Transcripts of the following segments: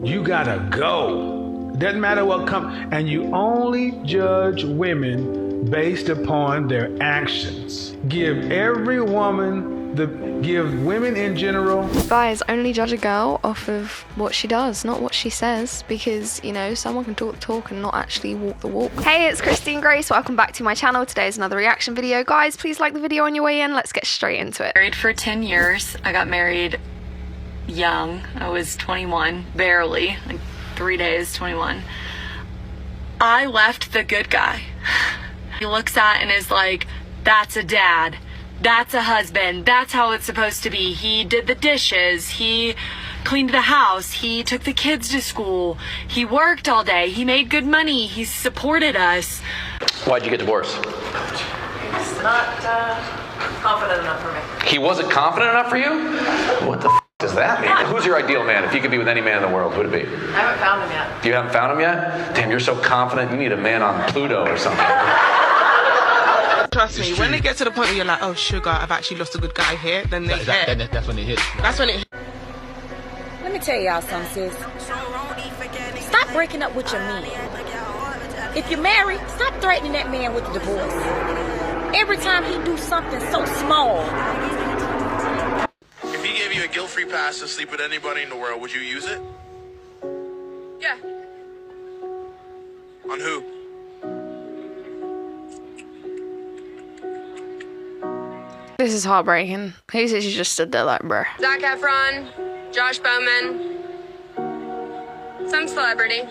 You gotta go. Doesn't matter what comes. And you only judge women based upon their actions. Give women in general. Guys, only judge a girl off of what she does, not what she says, because, you know, someone can talk the talk and not actually walk the walk. Hey, it's Christine Grace. Welcome back to my channel. Today is another reaction video. Guys, please like the video on your way in. Let's get straight into it. Married for 10 years. I got married young. I was 21, barely, like 3 days, 21. I left the good guy. He looks at and is like, that's a dad. That's a husband. That's how it's supposed to be. He did the dishes. He cleaned the house. He took the kids to school. He worked all day. He made good money. He supported us. Why'd you get divorced? He's not confident enough for me. He wasn't confident enough for you? What the does that mean? Who's your ideal man? If you could be with any man in the world, who'd it be? I haven't found him yet. You haven't found him yet? Damn, you're so confident. You need a man on Pluto or something. Trust me, when they get to the point where you're like, oh, sugar, I've actually lost a good guy here, then they hit. Then it definitely hits. That's when it. Let me tell y'all something, sis. Stop breaking up with your man. If you're married, stop threatening that man with the divorce. Every time he do something so small. If he gave you a guilt-free pass to sleep with anybody in the world, would you use it? Yeah. On who? This is heartbreaking. He said she just stood there like, bruh. Zac Efron, Josh Bowman, some celebrity,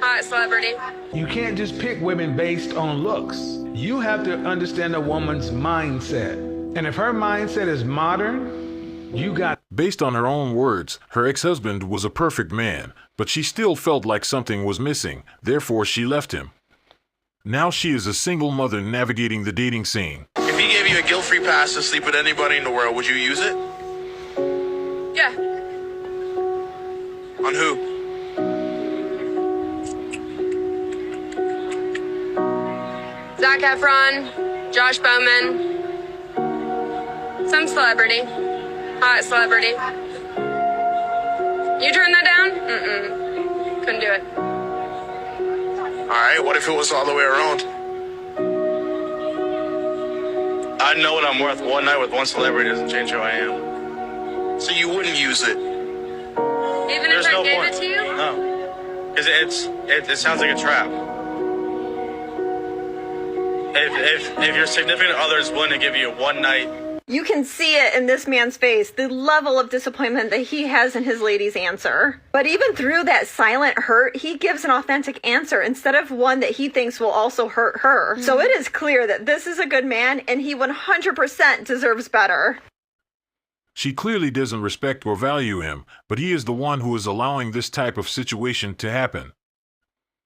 hot celebrity. You can't just pick women based on looks. You have to understand a woman's mindset. And if her mindset is modern, you got... Based on her own words, her ex-husband was a perfect man, but she still felt like something was missing. Therefore, she left him. Now she is a single mother navigating the dating scene. If he gave you a guilt-free pass to sleep with anybody in the world, would you use it? Yeah. On who? Zac Efron, Josh Bowman, some celebrity, hot celebrity. You turn that down? Mm-mm. Couldn't do it. Alright, what if it was all the way around? I know what I'm worth. One night with one celebrity doesn't change who I am. So you wouldn't use it? Even There's if I no gave point. it to you? No. Because it sounds like a trap. If your significant other is willing to give you a one night. You can see it in this man's face, the level of disappointment that he has in his lady's answer. But even through that silent hurt, he gives an authentic answer instead of one that he thinks will also hurt her. So it is clear that this is a good man and he 100% deserves better. She clearly doesn't respect or value him, but he is the one who is allowing this type of situation to happen.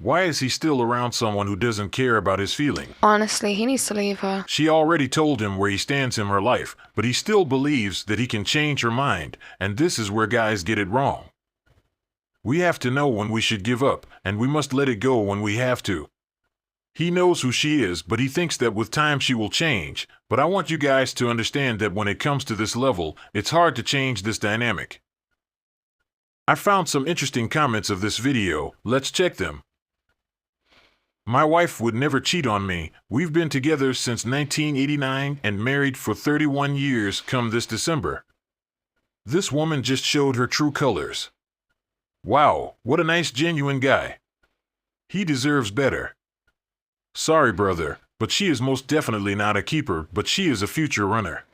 Why is he still around someone who doesn't care about his feelings? Honestly, he needs to leave her. She already told him where he stands in her life, but he still believes that he can change her mind, and this is where guys get it wrong. We have to know when we should give up, and we must let it go when we have to. He knows who she is, but he thinks that with time she will change. But I want you guys to understand that when it comes to this level, it's hard to change this dynamic. I found some interesting comments of this video. Let's check them. My wife would never cheat on me. We've been together since 1989 and married for 31 years come this December. This woman just showed her true colors. Wow, what a nice genuine guy. He deserves better. Sorry, brother, but she is most definitely not a keeper, but she is a future runner.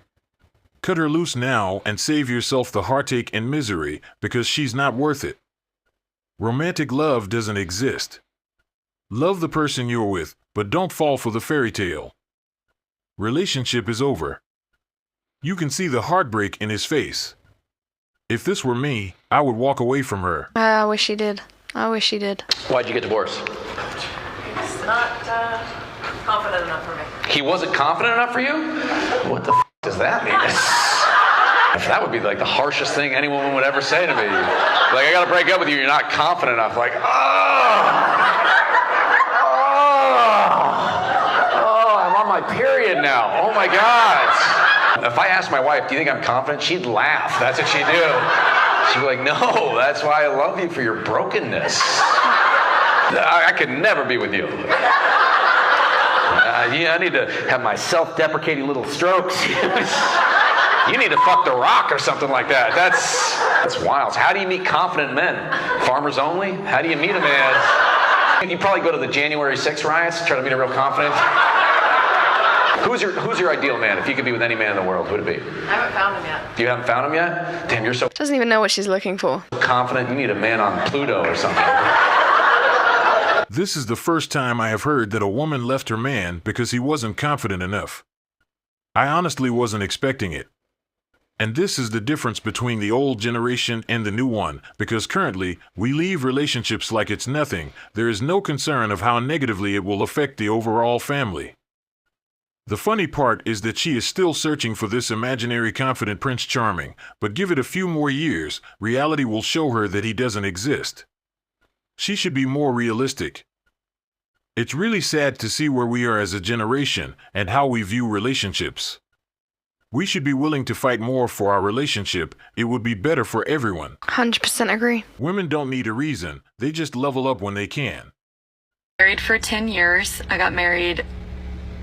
Cut her loose now and save yourself the heartache and misery because she's not worth it. Romantic love doesn't exist. Love the person you're with, but don't fall for the fairy tale. Relationship is over. You can see the heartbreak in his face. If this were me, I would walk away from her. I wish he did. I wish he did. Why'd you get divorced? He's not confident enough for me. He wasn't confident enough for you? What the does that mean? That would be like the harshest thing any woman would ever say to me. Like, I gotta break up with you, you're not confident enough. Like, I'm on my period now. Oh my God. If I asked my wife, do you think I'm confident? She'd laugh. That's what she'd do. She'd be like, no, that's why I love you, for your brokenness. I could never be with you. I need to have my self-deprecating little strokes. You need to fuck The Rock or something like that. That's wild. So how do you meet confident men? Farmers only? How do you meet a man? You probably go to the January 6th riots, try to meet a real confident. Who's your ideal man? If you could be with any man in the world, who would it be? I haven't found him yet. You haven't found him yet? Damn, you're so Doesn't even know what she's looking for. confident. You need a man on Pluto or something. This is the first time I have heard that a woman left her man because he wasn't confident enough. I honestly wasn't expecting it. And this is the difference between the old generation and the new one, because currently, we leave relationships like it's nothing. There is no concern of how negatively it will affect the overall family. The funny part is that she is still searching for this imaginary confident Prince Charming, but give it a few more years, reality will show her that he doesn't exist. She should be more realistic. It's really sad to see where we are as a generation and how we view relationships. We should be willing to fight more for our relationship. It would be better for everyone. 100% agree. Women don't need a reason. They just level up when they can. Married for 10 years. I got married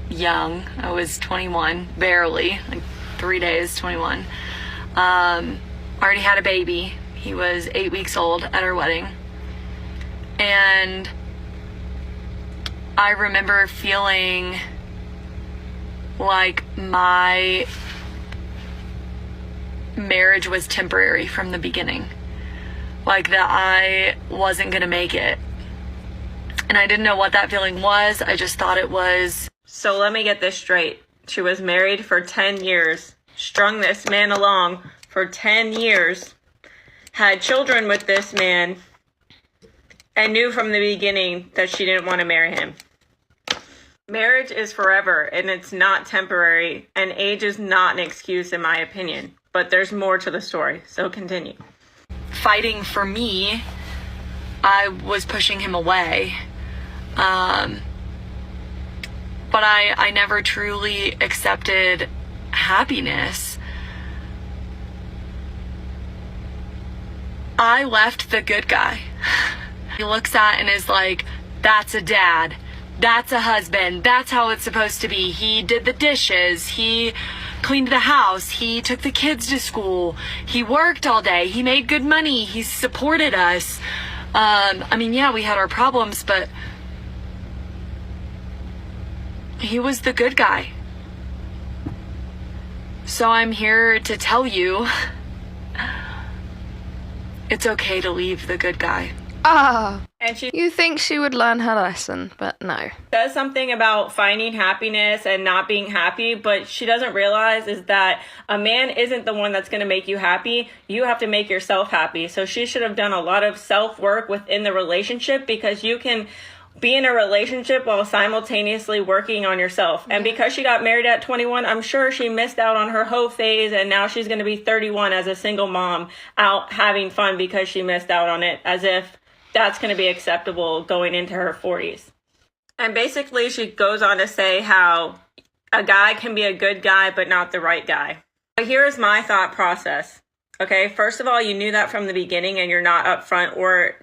young. I was 21, barely, like 3 days, 21. Already had a baby. He was 8 weeks old at our wedding. And I remember feeling like my marriage was temporary from the beginning. Like that I wasn't gonna make it. And I didn't know what that feeling was. I just thought it was. So let me get this straight. She was married for 10 years, strung this man along for 10 years, had children with this man, and knew from the beginning that she didn't want to marry him. Marriage is forever, and it's not temporary, and age is not an excuse in my opinion. But there's more to the story, so continue. Fighting for me, I was pushing him away. But I never truly accepted happiness. I left the good guy. He looks at and is like, that's a dad. That's a husband. That's how it's supposed to be. He did the dishes. He cleaned the house. He took the kids to school. He worked all day. He made good money. He supported us. Yeah, we had our problems, but he was the good guy. So I'm here to tell you, it's okay to leave the good guy. And she You think she would learn her lesson, but no. says something about finding happiness and not being happy, but she doesn't realize is that a man isn't the one that's going to make you happy. You have to make yourself happy. So she should have done a lot of self-work within the relationship, because you can be in a relationship while simultaneously working on yourself. And because she got married at 21, I'm sure she missed out on her hoe phase, and now she's going to be 31 as a single mom out having fun because she missed out on it, as if that's going to be acceptable going into her 40s. And basically she goes on to say how a guy can be a good guy but not the right guy. But here's my thought process. Okay, first of all, you knew that from the beginning and you're not upfront, or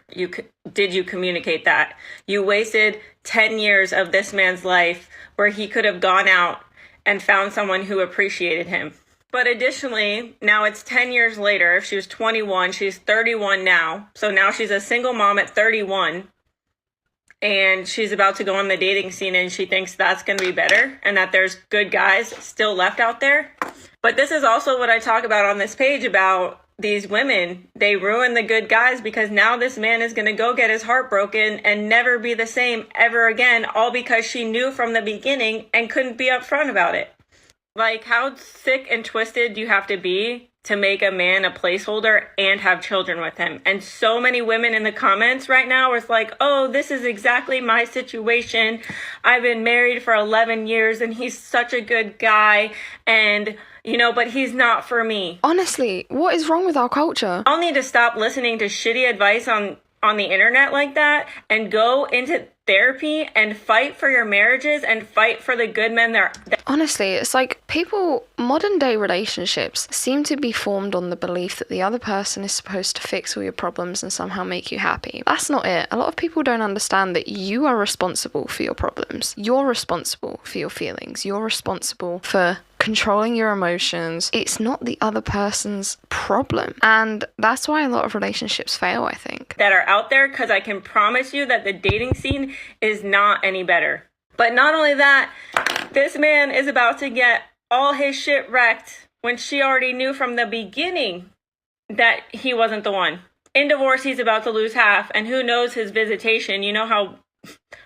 did you communicate that? You wasted 10 years of this man's life where he could have gone out and found someone who appreciated him. But additionally, now it's 10 years later. If she was 21, she's 31 now. So now she's a single mom at 31. And she's about to go on the dating scene, and she thinks that's going to be better and that there's good guys still left out there. But this is also what I talk about on this page about these women. They ruin the good guys because now this man is going to go get his heart broken and never be the same ever again, all because she knew from the beginning and couldn't be upfront about it. Like, how sick and twisted do you have to be to make a man a placeholder and have children with him? And so many women in the comments right now are like, oh, this is exactly my situation. I've been married for 11 years and he's such a good guy. And, but he's not for me. Honestly, what is wrong with our culture? I'll need to stop listening to shitty advice on on the internet like that and go into therapy and fight for your marriages and fight for the good men there. Honestly, it's like modern day relationships seem to be formed on the belief that the other person is supposed to fix all your problems and somehow make you happy. That's not it. A lot of people don't understand that you are responsible for your problems. You're responsible for your feelings. You're responsible for controlling your emotions. It's not the other person's problem. And that's why a lot of relationships fail, I think. That are out there, because I can promise you that the dating scene is not any better. But not only that, this man is about to get all his shit wrecked when she already knew from the beginning that he wasn't the one. In divorce, he's about to lose half, and who knows his visitation. You know how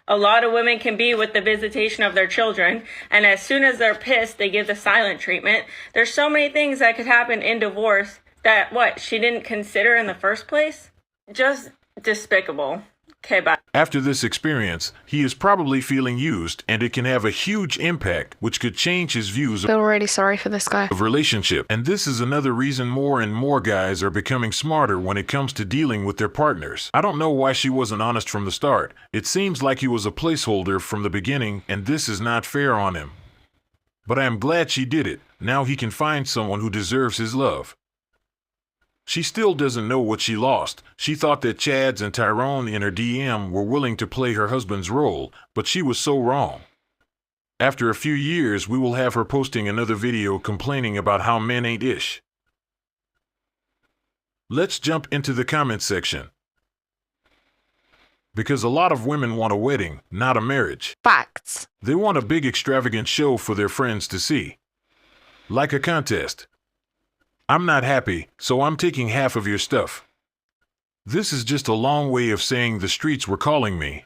a lot of women can be with the visitation of their children, and as soon as they're pissed, they give the silent treatment. There's so many things that could happen in divorce that, she didn't consider in the first place? Just despicable. Okay, bye. After this experience, he is probably feeling used, and it can have a huge impact, which could change his views I feel really sorry for this guy. of relationship. And this is another reason more and more guys are becoming smarter when it comes to dealing with their partners. I don't know why she wasn't honest from the start. It seems like he was a placeholder from the beginning, and this is not fair on him. But I am glad she did it. Now he can find someone who deserves his love. She still doesn't know what she lost. She thought that Chads and Tyrone in her DM were willing to play her husband's role, but she was so wrong. After a few years, we will have her posting another video complaining about how men ain't ish. Let's jump into the comment section. Because a lot of women want a wedding, not a marriage. Facts. They want a big extravagant show for their friends to see. Like a contest. I'm not happy, so I'm taking half of your stuff. This is just a long way of saying the streets were calling me.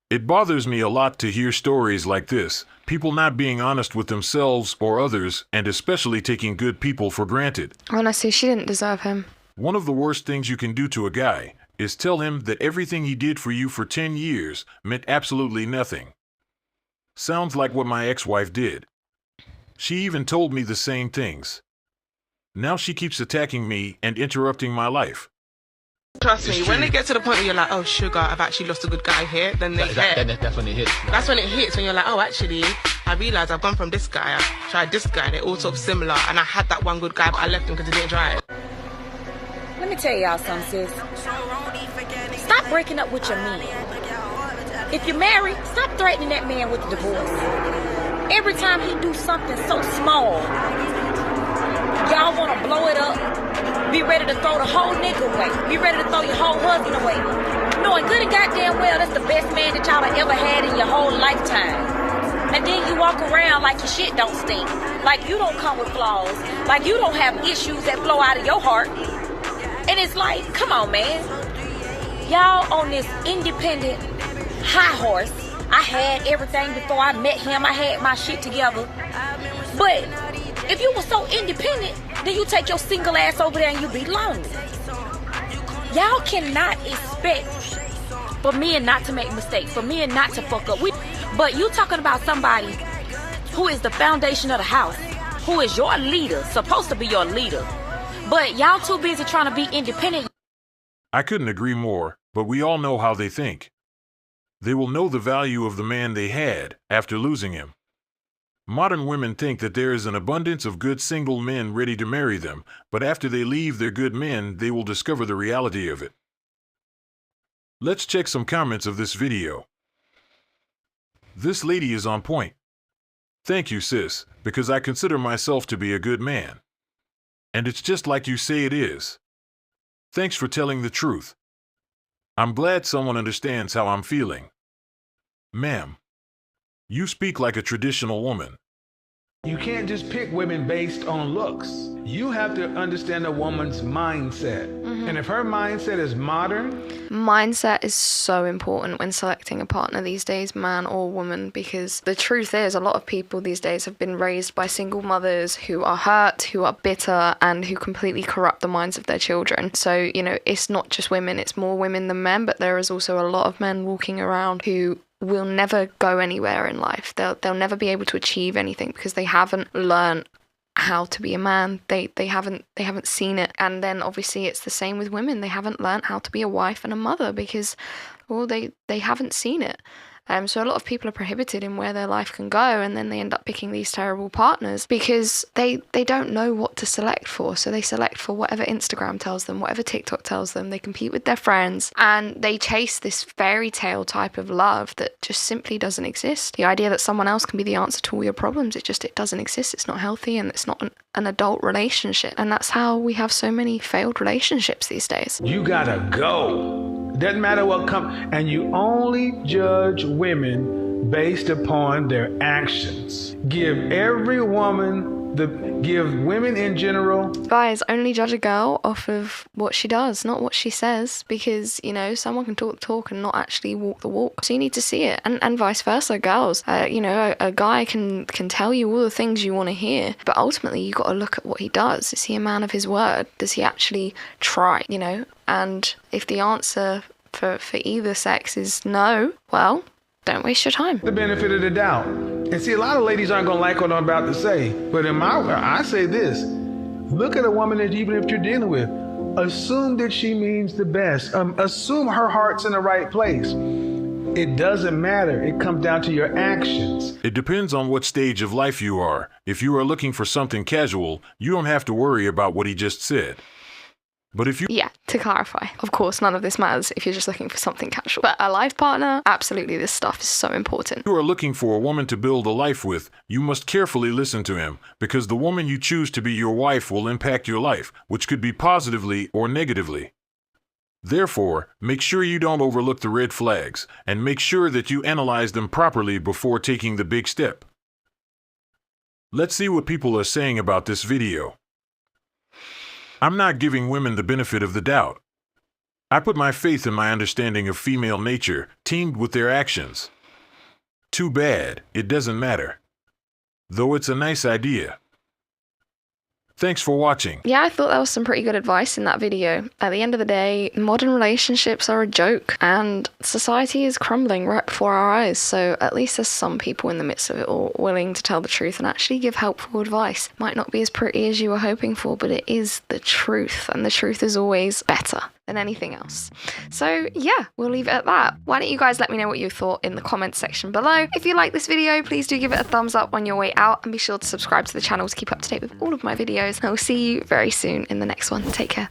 It bothers me a lot to hear stories like this, people not being honest with themselves or others, and especially taking good people for granted. Honestly, she didn't deserve him. One of the worst things you can do to a guy is tell him that everything he did for you for 10 years meant absolutely nothing. Sounds like what my ex-wife did. She even told me the same things. Now she keeps attacking me and interrupting my life. Trust me, when it gets to the point where you're like, oh, sugar, I've actually lost a good guy here, then That's when it hits. That's when it hits, when you're like, oh, actually, I realised I've gone from this guy, I've tried this guy, they're all sort of similar, and I had that one good guy, but I left him because he didn't try it. Let me tell y'all something, sis. Stop breaking up with your man. If you're married, stop threatening that man with the divorce. Every time he do something so small, y'all want to blow it up, be ready to throw the whole nigga away, be ready to throw your whole husband away, knowing good and goddamn well that's the best man that y'all have ever had in your whole lifetime. And then you walk around like your shit don't stink, like you don't come with flaws, like you don't have issues that flow out of your heart. And it's like, come on, man. Y'all on this independent high horse. I had everything before I met him. I had my shit together. But if you were so independent, then you take your single ass over there and you be lonely. Y'all cannot expect for men not to make mistakes, for men not to fuck up. But you talking about somebody who is the foundation of the house, who is your leader, supposed to be your leader. But y'all too busy trying to be independent. I couldn't agree more, but we all know how they think. They will know the value of the man they had after losing him. Modern women think that there is an abundance of good single men ready to marry them, but after they leave their good men, they will discover the reality of it. Let's check some comments of this video. This lady is on point. Thank you, sis, because I consider myself to be a good man. And it's just like you say it is. Thanks for telling the truth. I'm glad someone understands how I'm feeling. Ma'am, you speak like a traditional woman. You can't just pick women based on looks. You have to understand a woman's mindset. And if her mindset is modern... Mindset is so important when selecting a partner these days, man or woman, because the truth is a lot of people these days have been raised by single mothers who are hurt, who are bitter, and who completely corrupt the minds of their children. So, you know, it's not just women, it's more women than men, but there is also a lot of men walking around who will never go anywhere in life. They'll never be able to achieve anything because they haven't learned how to be a man. They haven't seen it. And then obviously it's the same with women. They haven't learned how to be a wife and a mother because, well, they haven't seen it. So a lot of people are prohibited in where their life can go, and then they end up picking these terrible partners because they don't know what to select for. So they select for whatever Instagram tells them, whatever TikTok tells them. They compete with their friends, and they chase this fairy tale type of love that just simply doesn't exist. The idea that someone else can be the answer to all your problems, it doesn't exist. It's not healthy, and it's not an adult relationship. And that's how we have so many failed relationships these days. You gotta go. Doesn't matter what comes. And you only judge women based upon their actions. Give women in general. Guys, only judge a girl off of what she does, not what she says, because, you know, someone can talk the talk and not actually walk the walk. So you need to see it, and vice versa, girls. You know, a guy can tell you all the things you want to hear, but ultimately you got to look at what he does. Is he a man of his word? Does he actually try, you know? And if the answer for either sex is no, well, don't waste your time. The benefit of the doubt. And see, a lot of ladies aren't going to like what I'm about to say, but I say this. Look at a woman that even if you're dealing with, assume that she means the best. Assume her heart's in the right place. It doesn't matter. It comes down to your actions. It depends on what stage of life you are. If you are looking for something casual, you don't have to worry about what he just said. But if you... Yeah, to clarify, of course, none of this matters if you're just looking for something casual. But a life partner, absolutely, this stuff is so important. You are looking for a woman to build a life with, you must carefully listen to him, because the woman you choose to be your wife will impact your life, which could be positively or negatively. Therefore, make sure you don't overlook the red flags, and make sure that you analyze them properly before taking the big step. Let's see what people are saying about this video. I'm not giving women the benefit of the doubt. I put my faith in my understanding of female nature, teamed with their actions. Too bad, it doesn't matter. Though it's a nice idea. Thanks for watching. Yeah, I thought that was some pretty good advice in that video. At the end of the day, modern relationships are a joke, and society is crumbling right before our eyes, so at least there's some people in the midst of it all willing to tell the truth and actually give helpful advice. Might not be as pretty as you were hoping for, but it is the truth, and the truth is always better than anything else. So yeah, we'll leave it at that. Why don't you guys let me know what you thought in the comments section below. If you like this video, please do give it a thumbs up on your way out, and be sure to subscribe to the channel to keep up to date with all of my videos. And I will see you very soon in the next one. Take care.